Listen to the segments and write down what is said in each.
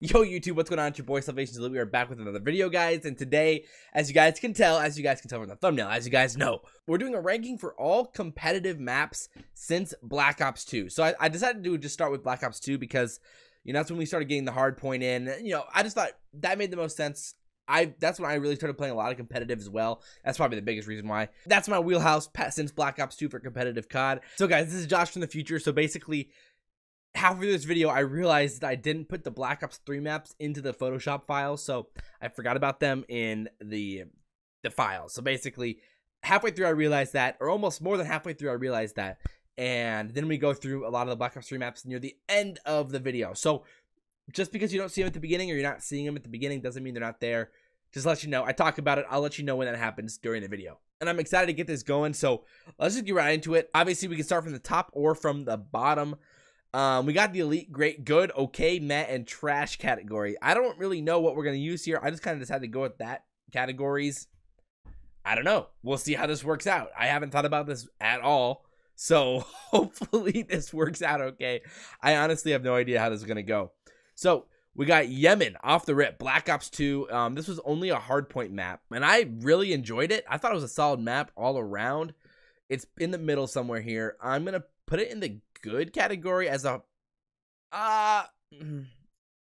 Yo YouTube, what's going on? It's your boy SalvationsElite. We are back with another video, guys, and today, as you guys can tell from the thumbnail, as you guys know, we're doing a ranking for all competitive maps since Black Ops 2. So I decided to just start with Black Ops 2 because, you know, that's when we started getting the hard point in. You know, I just thought that made the most sense. That's when I really started playing a lot of competitive as well. That's probably the biggest reason why. That's my wheelhouse since Black Ops 2 for competitive COD. So guys, this is Josh from the future. So basically, halfway through this video, I realized that I didn't put the Black Ops 3 maps into the Photoshop files, so I forgot about them in the files. So basically, halfway through I realized that, or almost more than halfway through I realized that, and then we go through a lot of the Black Ops 3 maps near the end of the video. So just because you don't see them at the beginning, or you're not seeing them at the beginning, doesn't mean they're not there. Just let you know. I talk about it. I'll let you know when that happens during the video. And I'm excited to get this going, so let's just get right into it. Obviously, we can start from the top or from the bottom. We got the elite, great, good, okay, meh, and trash category. I don't really know what we're going to use here. I just kind of decided to go with that categories. I don't know. We'll see how this works out. I haven't thought about this at all, so hopefully this works out okay. I honestly have no idea how this is going to go. So we got Yemen off the rip, Black Ops 2. This was only a hardpoint map, and I really enjoyed it. I thought it was a solid map all around. It's in the middle somewhere here. I'm going to put it in the good category as a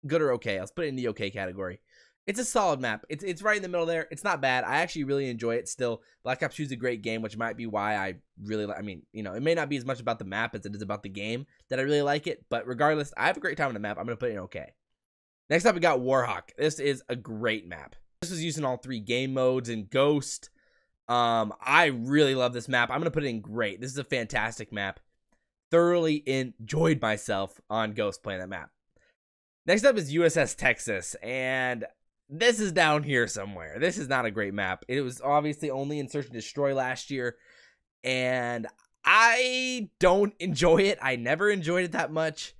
good or okay. Let's put it in the okay category. It's a solid map. It's right in the middle there. It's not bad. I actually really enjoy it still. Black Ops 2 is a great game, which might be why I really like. I mean, you know, it may not be as much about the map as it is about the game that I really like it, but regardless, I have a great time on the map. I'm gonna put it in okay. Next up, we got Warhawk. This is a great map. This was used in all 3 game modes and Ghost. I really love this map. I'm gonna put it in great. This is a fantastic map. Thoroughly enjoyed myself on Ghost playing that map. Next up is USS Texas, and this is down here somewhere. This is not a great map. It was obviously only in Search and Destroy last year, and I don't enjoy it. I never enjoyed it that much.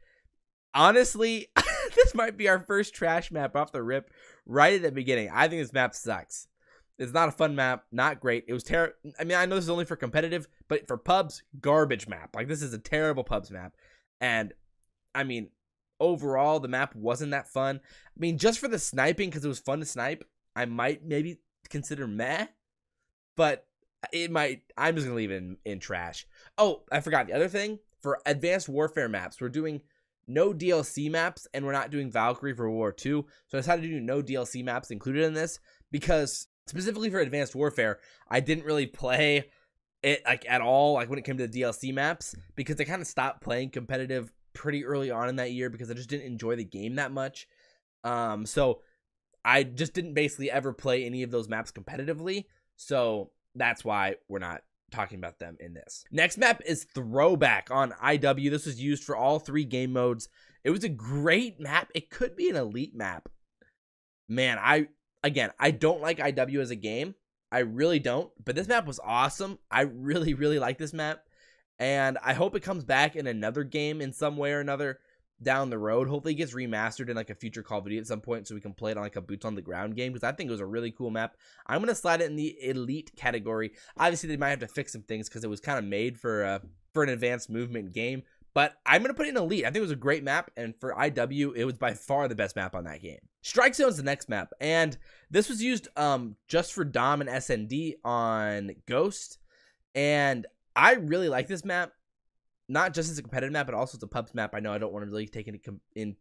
Honestly, this might be our first trash map off the rip right at the beginning. I think this map sucks. It's not a fun map, not great. It was terrible. I mean, I know this is only for competitive, but for pubs, garbage map. Like, this is a terrible pubs map. And, I mean, overall, the map wasn't that fun. I mean, just for the sniping, because it was fun to snipe, I might maybe consider meh. But it might, I'm just going to leave it in trash. Oh, I forgot the other thing. For advanced warfare maps, we're doing no DLC maps, and we're not doing Valkyrie for World War II. So I decided to do no DLC maps included in this, because specifically for Advanced Warfare, I didn't really play it like at all, like when it came to the DLC maps, because I kind of stopped playing competitive pretty early on in that year because I just didn't enjoy the game that much. So I just didn't basically ever play any of those maps competitively. So that's why we're not talking about them in this. Next map is Throwback on IW. This was used for all 3 game modes. It was a great map. It could be an elite map. Man, Again, I don't like IW as a game. I really don't. But this map was awesome. I really, really like this map. And I hope it comes back in another game in some way or another down the road. Hopefully it gets remastered in like a future Call of Duty at some point so we can play it on like a boots on the ground game, because I think it was a really cool map. I'm going to slide it in the elite category. Obviously, they might have to fix some things because it was kind of made for an advanced movement game. But I'm going to put it in elite. I think it was a great map, and for IW, it was by far the best map on that game. Strike Zone's the next map, and this was used just for Dom and SND on Ghost, and I really like this map, not just as a competitive map, but also as a pubs map. I know I don't want to really take into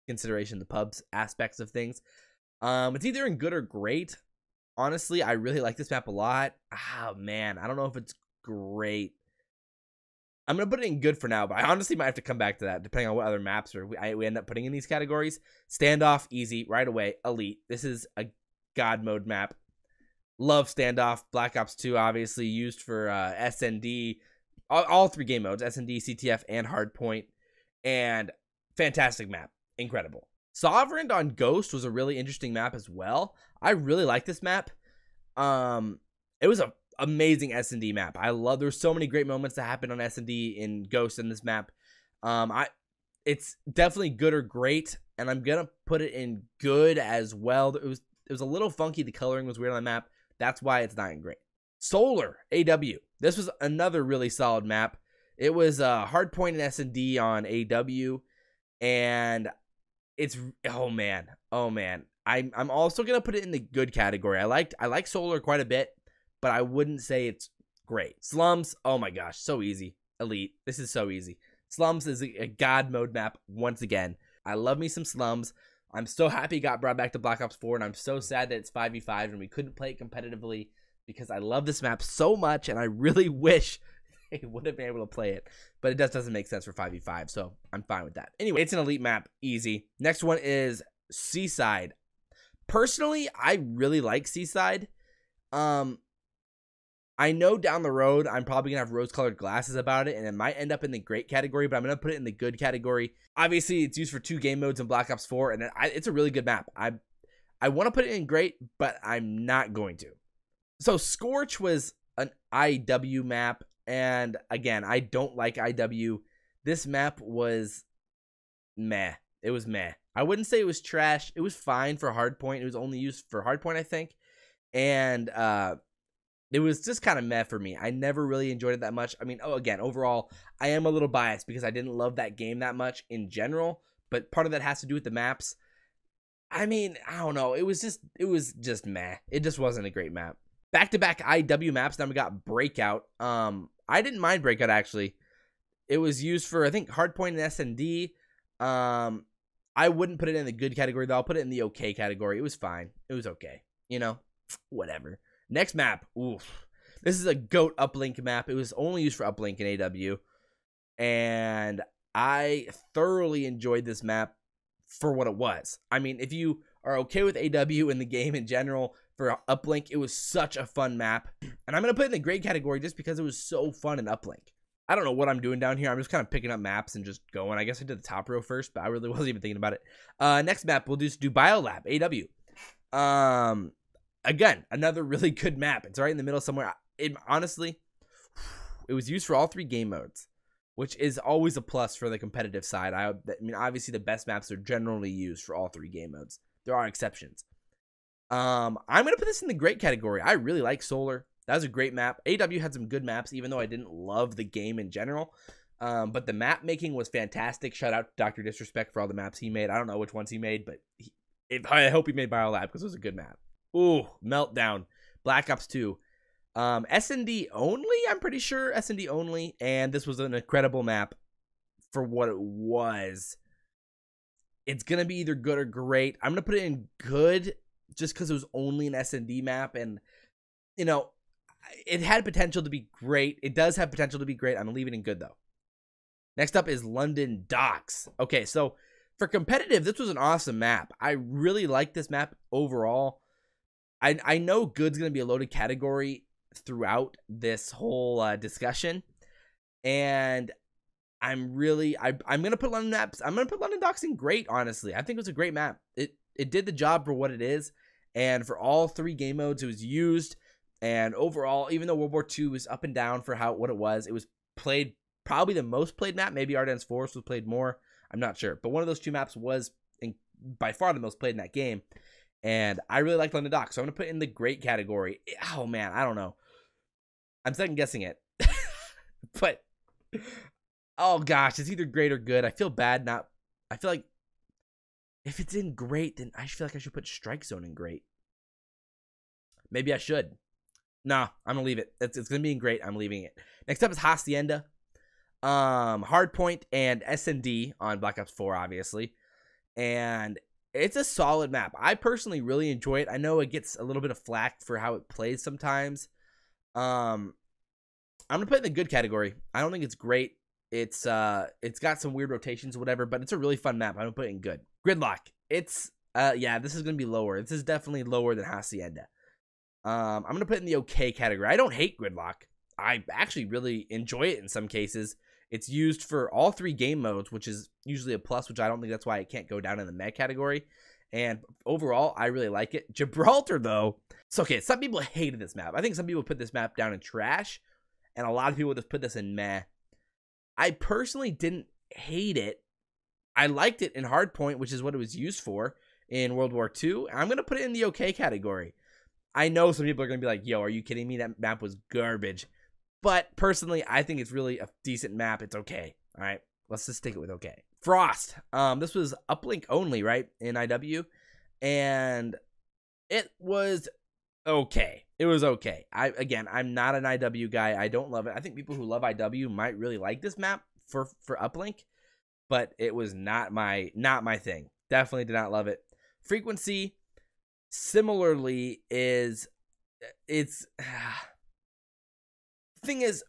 consideration the pubs aspects of things. It's either in good or great. Honestly, I really like this map a lot. Oh, man, I don't know if it's great. I'm going to put it in good for now, but I honestly might have to come back to that depending on what other maps we end up putting in these categories. Standoff, easy, right away, elite. This is a God mode map. Love Standoff. Black Ops 2, obviously, used for SND. All 3 game modes, SND, CTF, and Hardpoint. And fantastic map. Incredible. Sovereign on Ghost was a really interesting map as well. I really like this map. It was a amazing SND map. There's so many great moments that happen on SND in Ghost in this map. It's definitely good or great, and I'm gonna put it in good as well. It was a little funky. The coloring was weird on the map. That's why it's not in great. Solar AW. This was another really solid map. It was Hardpoint and SND on AW, and it's, oh man. I'm also gonna put it in the good category. I like Solar quite a bit, but I wouldn't say it's great. Slums, oh my gosh, so easy. Elite, this is so easy. Slums is a god mode map once again. I love me some Slums. I'm so happy it got brought back to Black Ops 4, and I'm so sad that it's 5v5 and we couldn't play it competitively because I love this map so much, and I really wish they would have been able to play it, but it just doesn't make sense for 5v5, so I'm fine with that. Anyway, it's an elite map, easy. Next one is Seaside. Personally, I really like Seaside. I know down the road I'm probably gonna have rose-colored glasses about it, and it might end up in the great category, but I'm gonna put it in the good category. Obviously, it's used for 2 game modes in Black Ops 4, and it's a really good map. I want to put it in great, but I'm not going to. So Scorch was an IW map, and again, I don't like IW. This map was meh. It was meh. I wouldn't say it was trash. It was fine for Hardpoint. It was only used for Hardpoint, I think, and it was just kind of meh for me. I never really enjoyed it that much. I mean, again, overall, I am a little biased because I didn't love that game that much in general, but part of that has to do with the maps. I mean, I don't know. It was just meh. It just wasn't a great map. Back-to-back IW maps. Then we got Breakout. I didn't mind Breakout, actually. It was used for, I think, Hardpoint and Ssd. I wouldn't put it in the good category, though. I'll put it in the okay category. It was fine. It was okay. You know? Whatever. Next map. Oof. This is a GOAT Uplink map. It was only used for Uplink and AW. And I thoroughly enjoyed this map for what it was. I mean, if you are okay with AW in the game in general, for Uplink, it was such a fun map. And I'm going to put it in the great category just because it was so fun in Uplink. I don't know what I'm doing down here. I'm just kind of picking up maps and just going. I guess I did the top row first, but I really wasn't even thinking about it. Next map, we'll just do Biolab, AW. Again, another really good map. It's right in the middle somewhere. Honestly, it was used for all 3 game modes, which is always a plus for the competitive side. I mean, obviously, the best maps are generally used for all 3 game modes. There are exceptions. I'm going to put this in the great category. I really like Solar. That was a great map. AW had some good maps, even though I didn't love the game in general. But the map making was fantastic. Shout out to Dr. Disrespect for all the maps he made. I don't know which ones he made, but I hope he made Biolab because it was a good map. Ooh, Meltdown. Black Ops 2. Ssd only, I'm pretty sure. Ssd only. And this was an incredible map for what it was. It's going to be either good or great. I'm going to put it in good just because it was only an Ssd map. And, you know, it had potential to be great. It does have potential to be great. I'm going to leave it in good, though. Next up is London Docks. Okay, so for competitive, this was an awesome map. I really like this map overall. I know good's going to be a loaded category throughout this whole discussion. And I'm going to put London maps. I'm going to put London Docks in great, honestly. I think it was a great map. It did the job for what it is. And for all 3 game modes, it was used. And overall, even though World War II was up and down for what it was played probably the most played map. Maybe Ardennes Forest was played more. I'm not sure. But one of those 2 maps was by far the most played in that game. And I really like London Docks, so I'm going to put it in the great category. Oh, man, I don't know. I'm second guessing it. But, oh, gosh, it's either great or good. I feel bad not. I feel like if it's in great, then I feel like I should put Strike Zone in great. Maybe I should. Nah, I'm going to leave it. It's going to be in great. I'm leaving it. Next up is Hacienda. Hardpoint and Ssd on Black Ops 4, obviously. And it's a solid map. I personally really enjoy it. I know it gets a little bit of flack for how it plays sometimes. I'm gonna put it in the good category. I don't think it's great. It's got some weird rotations or whatever, but it's a really fun map. I'm gonna put it in good. Gridlock. It's yeah, this is gonna be lower. This is definitely lower than Hacienda. I'm gonna put it in the okay category. I don't hate Gridlock. I actually really enjoy it in some cases. It's used for all 3 game modes, which is usually a plus, which I don't think that's why it can't go down in the meh category. And overall, I really like it. Gibraltar, though, it's okay. Some people hated this map. I think some people put this map down in trash, and a lot of people just put this in meh. I personally didn't hate it. I liked it in Hardpoint, which is what it was used for in World War II. I'm going to put it in the okay category. I know some people are going to be like, yo, are you kidding me? That map was garbage. But personally, I think it's really a decent map. It's okay. All right. Let's just stick it with okay. Frost. This was uplink only, right, in IW, and it was okay. It was okay. I'm not an IW guy. I don't love it. I think people who love IW might really like this map for uplink, but it was not my thing. Definitely did not love it. Frequency, similarly, it's thing is,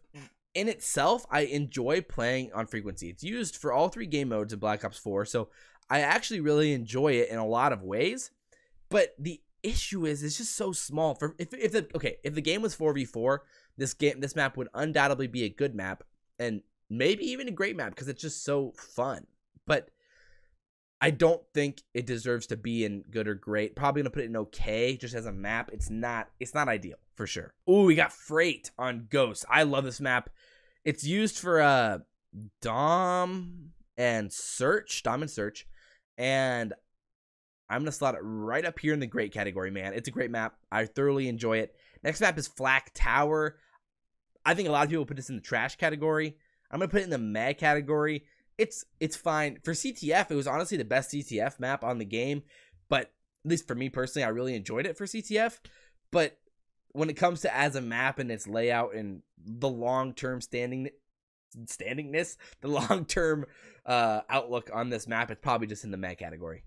in itself, I enjoy playing on frequency. It's used for all 3 game modes in Black Ops 4, so I actually really enjoy it in a lot of ways. But the issue is, it's just so small. For if the game was 4v4, this map would undoubtedly be a good map, and maybe even a great map because it's just so fun. But I don't think it deserves to be in good or great. Probably gonna put it in okay, just as a map. It's not ideal for sure. Ooh, we got Freight on Ghosts. I love this map. It's used for Dom and Search, and I'm gonna slot it right up here in the great category, man. It's a great map. I thoroughly enjoy it. Next map is Flak Tower. I think a lot of people put this in the trash category. I'm gonna put it in the meh category. It's fine. For CTF, it was honestly the best CTF map on the game, but at least for me personally, I really enjoyed it for CTF. But when it comes to as a map and its layout and the long-term standingness, the long-term outlook on this map, it's probably just in the meh category.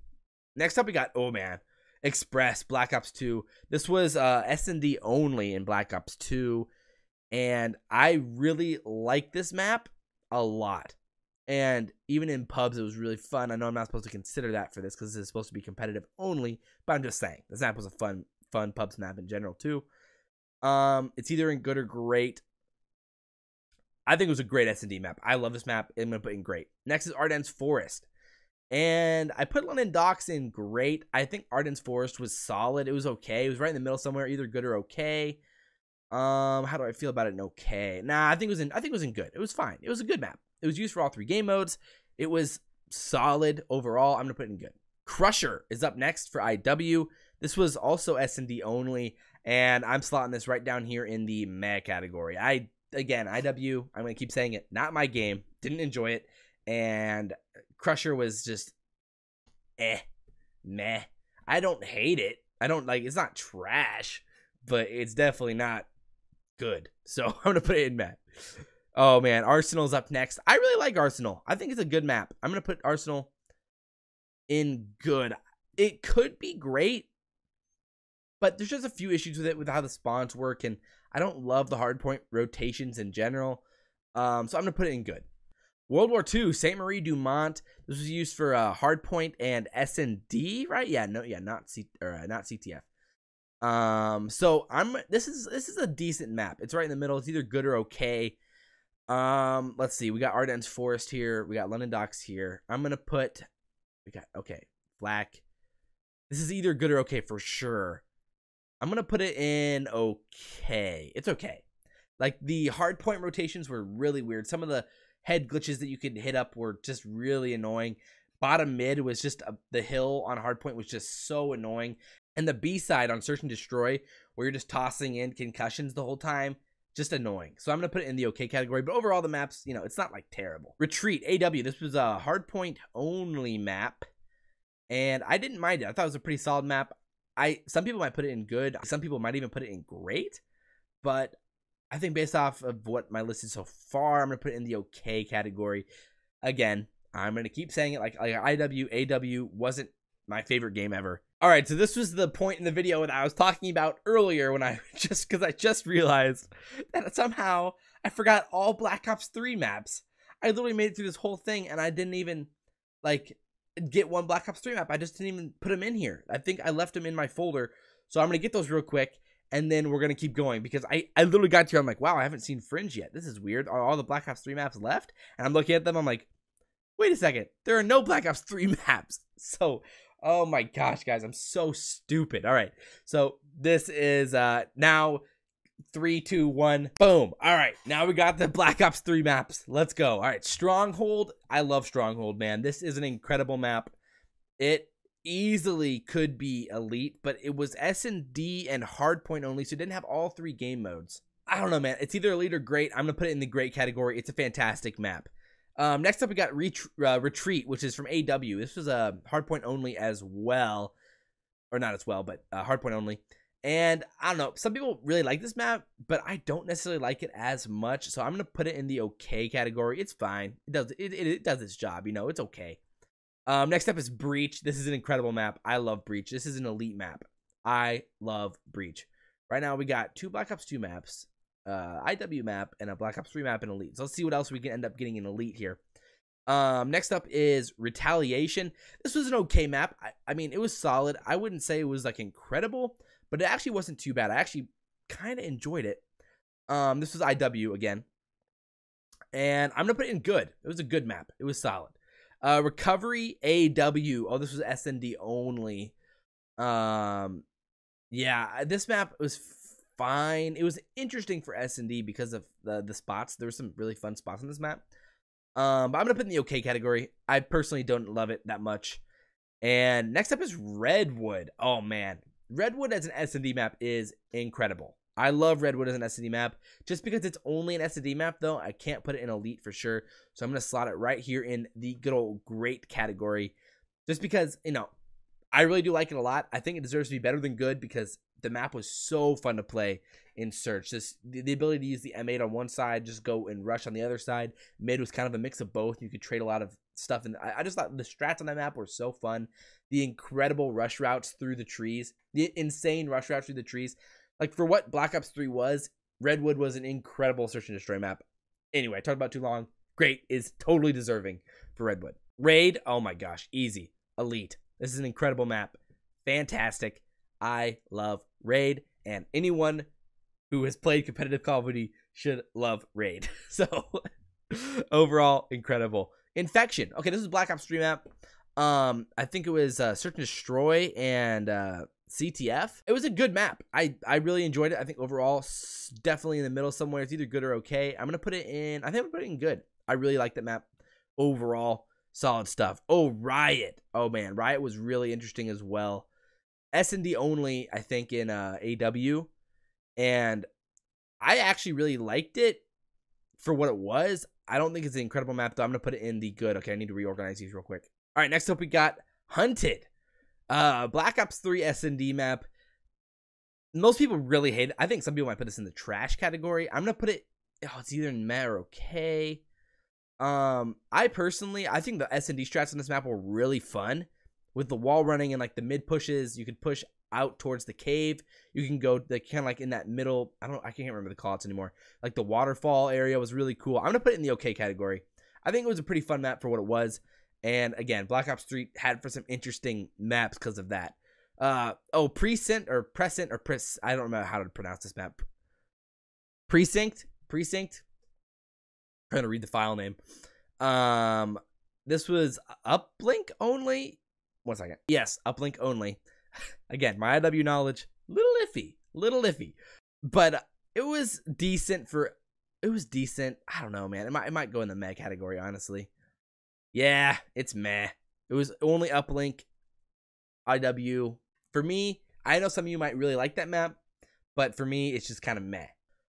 Next up, we got, oh man, Express, Black Ops 2. This was S&D only in Black Ops 2, and I really like this map a lot. And even in pubs, it was really fun. I know I'm not supposed to consider that for this because this is supposed to be competitive only, but I'm just saying this map was a fun pubs map in general too. It's either in good or great. I think it was a great S&D map. I love this map. I'm gonna put in great. Next is Ardennes Forest, and I put London Docks in great. I think Ardennes Forest was solid. It was okay. It was right in the middle somewhere, either good or okay. How do I feel about it in okay? Nah, I think it was in good. It was fine. It was a good map. It was used for all 3 game modes. It was solid overall. I'm gonna put it in good. Crusher is up next for IW. This was also S&D only, and I'm slotting this right down here in the meh category. Again, IW, I'm gonna keep saying it, not my game. Didn't enjoy it, and Crusher was just meh. I don't hate it. I don't like. It's not trash, but it's definitely not good. So I'm gonna put it in meh. Oh man, Arsenal's up next. I really like Arsenal. I think it's a good map. I'm gonna put Arsenal in good. It could be great, but there's just a few issues with it, with how the spawns work, and I don't love the hardpoint rotations in general. So I'm gonna put it in good. World War II, Saint Marie du Mont. This was used for hardpoint and S&D, right? Yeah, no, yeah, not CTF. So this is a decent map. It's right in the middle. It's either good or okay. Let's see. We got Ardennes Forest here. We got London Docks here. I'm gonna put. We got okay. Flak. This is either good or okay for sure. I'm gonna put it in okay. It's okay. Like the hardpoint rotations were really weird. Some of the head glitches that you could hit up were just really annoying. Bottom mid was just the hill on hardpoint was just so annoying. And the B side on Search and Destroy, where you're just tossing in concussions the whole time, just annoying. So I'm going to put it in the okay category. But overall, the maps, you know, it's not like terrible. Retreat, AW. This was a hardpoint only map, and I didn't mind it. I thought it was a pretty solid map. Some people might put it in good. Some people might even put it in great. But I think based off of what my list is so far, I'm going to put it in the okay category. Again, I'm going to keep saying it like AW wasn't my favorite game ever. All right, so this was the point in the video that I was talking about earlier when I just realized that somehow I forgot all Black Ops 3 maps. I literally made it through this whole thing and I didn't even like get one Black Ops 3 map. I just didn't even put them in here. I think I left them in my folder. So I'm going to get those real quick and then we're going to keep going because I literally got to here. I'm like, wow, I haven't seen Fringe yet. This is weird. Are all the Black Ops 3 maps left? And I'm looking at them. I'm like, wait a second. There are no Black Ops 3 maps. So oh my gosh, guys, I'm so stupid. All right, so this is now 3, 2, 1, boom. All right, now we got the Black Ops 3 maps. Let's go. All right, Stronghold. I love Stronghold, man. This is an incredible map. It easily could be elite, but it was S&D and hardpoint only, so it didn't have all 3 game modes. I don't know, man. It's either elite or great. I'm gonna put it in the great category. It's a fantastic map. Next up, we got Retreat, which is from AW. This was a hardpoint only as well. Or not as well, but hardpoint only. And I don't know, some people really like this map, but I don't necessarily like it as much. So I'm going to put it in the okay category. It's fine. It does its job, you know, it's okay. Next up is Breach. This is an incredible map. I love Breach. This is an elite map. I love Breach. Right now we got 2 Black Ops 2 maps, IW map, and a Black Ops 3 map in elite. So let's see what else we can end up getting in elite here. Next up is Retaliation. This was an okay map. I mean, it was solid. I wouldn't say it was like incredible, but it actually wasn't too bad. I actually kind of enjoyed it. This was IW again, and I'm gonna put it in good. It was a good map. It was solid. Recovery AW. Oh, this was SND only. Yeah, this map was fine. It was interesting for SND because of the spots. There were some really fun spots on this map. But I'm gonna put it in the okay category. I personally don't love it that much. And next up is Redwood. Oh man, Redwood as an SND map is incredible. I love Redwood as an SND map. Just because it's only an SND map though, I can't put it in elite for sure. So I'm gonna slot it right here in the good old great category. Just because, you know, I really do like it a lot. I think it deserves to be better than good because the map was so fun to play in Search. Just the ability to use the M8 on one side, just go and rush on the other side. Mid was kind of a mix of both. You could trade a lot of stuff, and I just thought the strats on that map were so fun. The incredible rush routes through the trees, the insane rush routes through the trees. Like for what Black Ops 3 was, Redwood was an incredible search and destroy map. Anyway, I talked about too long. Great is totally deserving for Redwood. Raid, oh my gosh, easy. Elite. This is an incredible map. Fantastic. I love Raid, and anyone who has played competitive Call of Duty should love Raid. So, overall, incredible. Infection. Okay, this is Black Ops 3 map. I think it was Search and Destroy and CTF. It was a good map. I really enjoyed it. I think overall, definitely in the middle somewhere. It's either good or okay. I'm going to put it in, I think I'm going to put it in good. I really like that map. Overall, solid stuff. Oh, Riot. Oh, man. Riot was really interesting as well. S&D only, I think, in AW. And I actually really liked it for what it was. I don't think it's an incredible map, though. I'm going to put it in the good. Okay, I need to reorganize these real quick. All right, next up we got Hunted. Black Ops 3 S&D map. Most people really hate it. I think some people might put this in the trash category. I'm going to put it, oh, it's either in meh or okay. I think the S&D strats on this map were really fun. With the wall running and like the mid pushes, you could push out towards the cave. You can go kind of like in that middle. I can't remember the callouts anymore. Like the waterfall area was really cool. I'm gonna put it in the okay category. I think it was a pretty fun map for what it was. And again, Black Ops 3 had for some interesting maps because of that. Precinct. I don't remember how to pronounce this map. Precinct. I'm trying to read the file name. This was Uplink only. 1 second. Yes, Uplink only. Again, my IW knowledge, little iffy. But it was decent. I don't know, man. It might go in the meh category, honestly. Yeah, it's meh. It was only Uplink, IW. For me, I know some of you might really like that map, but for me, it's just kind of meh.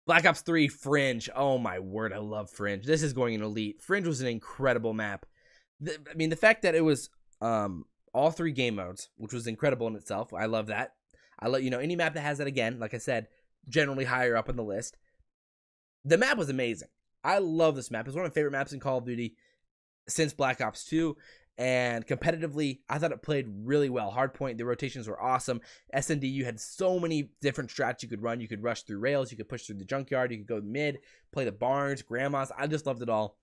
Black Ops 3 Fringe. Oh my word, I love Fringe. This is going in elite. Fringe was an incredible map. The fact that it was all 3 game modes, which was incredible in itself. I love that. I let you know any map that has that, again, like I said, generally higher up on the list. The map was amazing. I love this map. It's one of my favorite maps in Call of Duty since Black Ops 2. And competitively, I thought it played really well. Hardpoint, the rotations were awesome. S&D, you had so many different strats you could run. You could rush through rails. You could push through the junkyard. You could go mid, play the barns, grandmas. I just loved it all.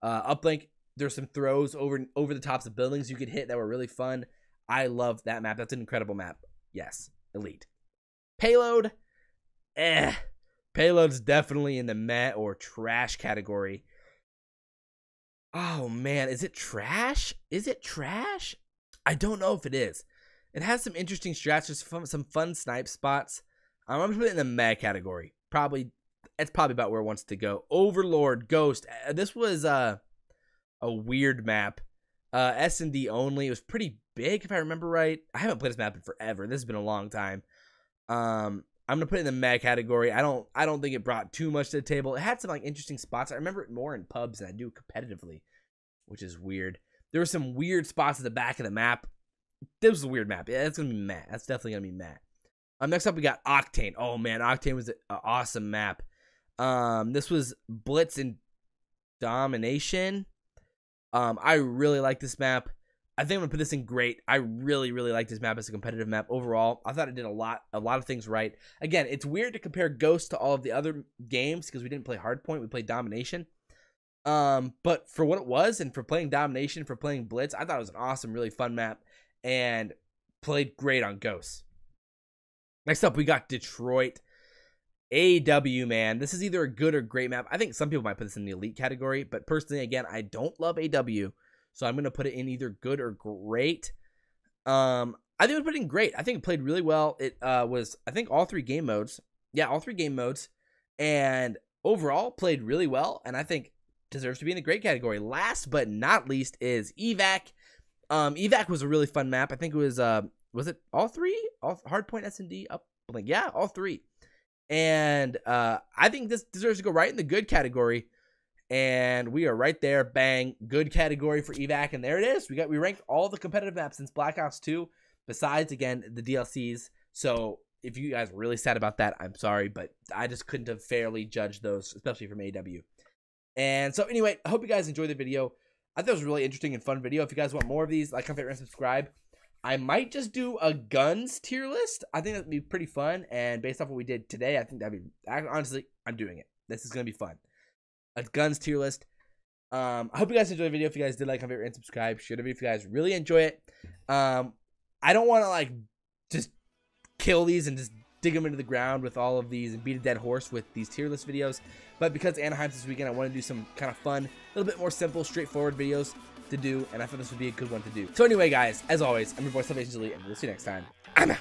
Uplink, there's some throws over the tops of buildings you could hit that were really fun. I love that map. That's an incredible map. Yes, elite. Payload, Payload's definitely in the meh or trash category. Oh man, is it trash? I don't know if it is. It has some interesting strats, just some fun snipe spots. I'm gonna put it in the meh category. It's probably about where it wants to go. Overlord Ghost. This was a weird map. S&D only. It was pretty big if I remember right. I haven't played this map in forever. This has been a long time. I'm gonna put it in the meh category. I don't think it brought too much to the table. It had some like interesting spots. I remember it more in pubs than I do competitively. which is weird. There were some weird spots at the back of the map. This was a weird map. Yeah, that's gonna be Matt. That's definitely gonna be Matt. Next up, we got Octane. Oh man, Octane was an awesome map. This was Blitz and Domination. I really like this map. I think I'm gonna put this in great. I really like this map as a competitive map overall. I thought it did a lot of things right. Again, it's weird to compare Ghost to all of the other games because we didn't play Hardpoint, we played Domination. But for what it was, and for playing Domination, for playing Blitz, I thought it was an awesome, really fun map, and played great on Ghost. Next up, we got Detroit. AW, man. This is either a good or great map. I think some people might put this in the elite category, but personally, again, I don't love AW. So I'm going to put it in either good or great. I think we put it in great. I think it played really well. It was, I think, all 3 game modes. Yeah, all 3 game modes. And overall, played really well. And I think deserves to be in the great category. Last but not least is Evac. Evac was a really fun map. I think it was it all 3? All Hardpoint, Ssd, Uplink. Yeah, all 3. And I think this deserves to go right in the good category. And we are right there. Bang. Good category for Evac. And there it is. We ranked all the competitive maps since Black Ops 2. Besides, again, the DLCs. So if you guys are really sad about that, I'm sorry. But I just couldn't have fairly judged those, especially from AW. And so anyway, I hope you guys enjoyed the video. I thought it was a really interesting and fun video. If you guys want more of these, like, comment, and subscribe. I might just do a guns tier list. I think that'd be pretty fun. And based off what we did today, I think that'd be, honestly, I'm doing it. This is going to be fun. A guns tier list. I hope you guys enjoyed the video. If you guys did, like, comment, and subscribe. Share the video if you guys really enjoy it. I don't want to, like, just kill these and just dig them into the ground with all of these and beat a dead horse with these tier list videos. But because Anaheim's this weekend, I want to do some kind of fun, a little bit more simple, straightforward videos to do. And I thought this would be a good one to do. So anyway, guys, as always, I'm your boy SalvationsElite, and we'll see you next time. I'm out.